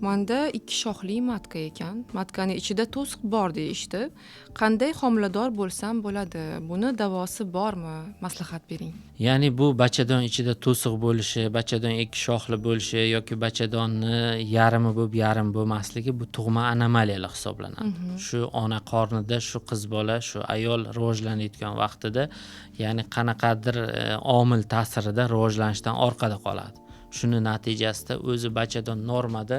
Manda 2 shoxli matka ekan. Matkaning ichida to'siq bor deyishdi. Qanday homilador bo'lsam bo'ladi? Buni davosi bormi? Maslahat bering. Ya'ni bu bachadon ichida to'siq bo'lishi, bachadon 2 shoxli bo'lishi yoki bachadonni yarmi bo'lib yarim bo'lmasligi bu tug'ma anomaliyalar hisoblanadi. Shu ona qornida shu qiz bola, shu ayol rivojlanayotgan vaqtida, ya'ni qanaqadir omil ta'sirida rivojlanishdan orqada qoladi. Shuni natijasida o'zi bachadon normada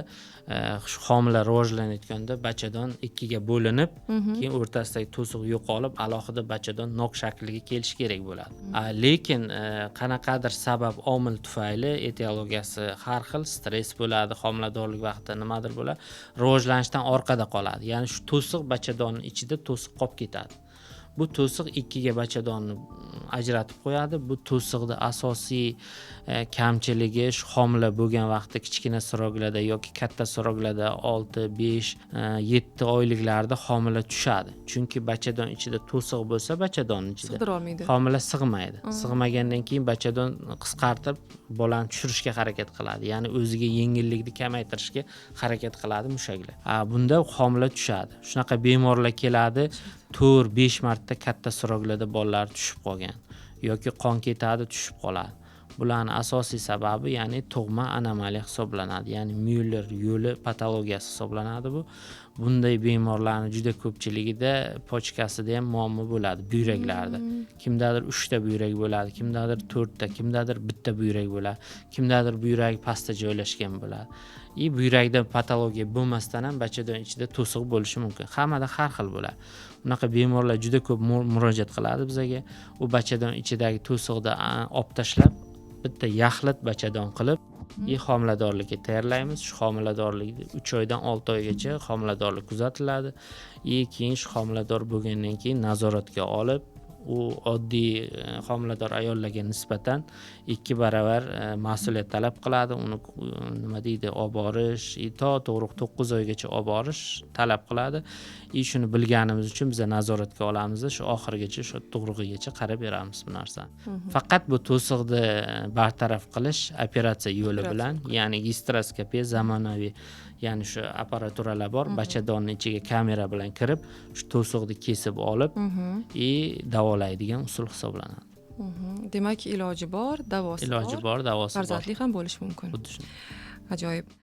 shu homila rivojlanayotganda bachadon ikkiga bo'linib, keyin o'rtasidagi to'siq yo'qolib, alohida bachadon nok shakliga kelishi kerak bo'ladi. Lekin qanaqadir sabab omil tufayli etiologiyasi har xil, stress bo'ladi, homiladorlik vaqtida nimadir bo'ladi, rivojlanishdan orqada qoladi. Ya'ni shu to'siq bachadonning ichida to'siq qolib ketadi. Bu to'siq ikkiga bachadonni ajratib qo'yadi. Bu to'siqning asosiy kamchiligi shu homila bo'lgan vaqtda kichkina suroglarda yoki katta suroglarda 6, 5, 7 oyliklarda homila tushadi. Chunki bachadon ichida to'siq bo'lsa, bachadonning ichida Sig'dira olmaydi. homila sig'maydi. Sig'magandan keyin bachadon qisqartirib bolani tushirishga harakat qiladi. Ya'ni o'ziga yengillikni kamaytirishga harakat qiladi mushaklar. Bunda homila tushadi. Shunaqa bemorlar keladi, 4-5 marta katta suroglarda bolalar tushib qolgan yoki qon ketadi, tushib qoladi. Bularning asosiy sababi ya'ni tug'ma anomaliya hisoblanadi. Ya'ni Müller yo'li patologiyasi hisoblanadi bu. Bunday bemorlarning juda ko'pchiligida pochkasida ham muammo bo'ladi, buyraklarda. Kimdadir 3 ta buyrak bo'ladi, kimdadir 4 ta, kimdadir bitta buyrak bo'ladi, kimdadir buyragi pastda joylashgan bo'ladi. Buyrakda patologiya bo'lmasdan ham bachadon ichida to'siq bo'lishi mumkin. Hammada har xil bo'ladi. Bunaqa bemorlar juda ko'p murojaat qiladi bizga. U bachadon ichidagi to'siqni olib tashlab, bitta yaxlit bachadon qilib, homiladorlikka tayyorlaymiz. Shu homiladorlikni 3 oydan 6 oygacha homiladorlik kuzatiladi. Keyin shu homilador bo'lgandan keyin nazoratga olib, u oddiy homilador ayollarga nisbatan 2 baravar mas'uliyat talab qiladi. Uni nima deydi, olib borish, to'g'ri 9 oygacha olib borish talab qiladi. Shuni bilganimiz uchun biz nazoratga olamiz, shu oxirigacha, shu tug'rug'igacha qarab beramiz bu narsani. Faqat bu to'siqni bartaraf qilish operatsiya yo'li bilan, ya'ni gastroskopiya zamonaviy, ya'ni shu apparaturalar bor, bachadonning ichiga kamera bilan kirib, shu to'siqni kesib olib, davolaydigan usul hisoblanadi. Demak, iloji bor, davosi bor. Iloji bor, davosi bor. Farzandli ham bo'lish mumkin. Xuddi shunday. Ajoyib.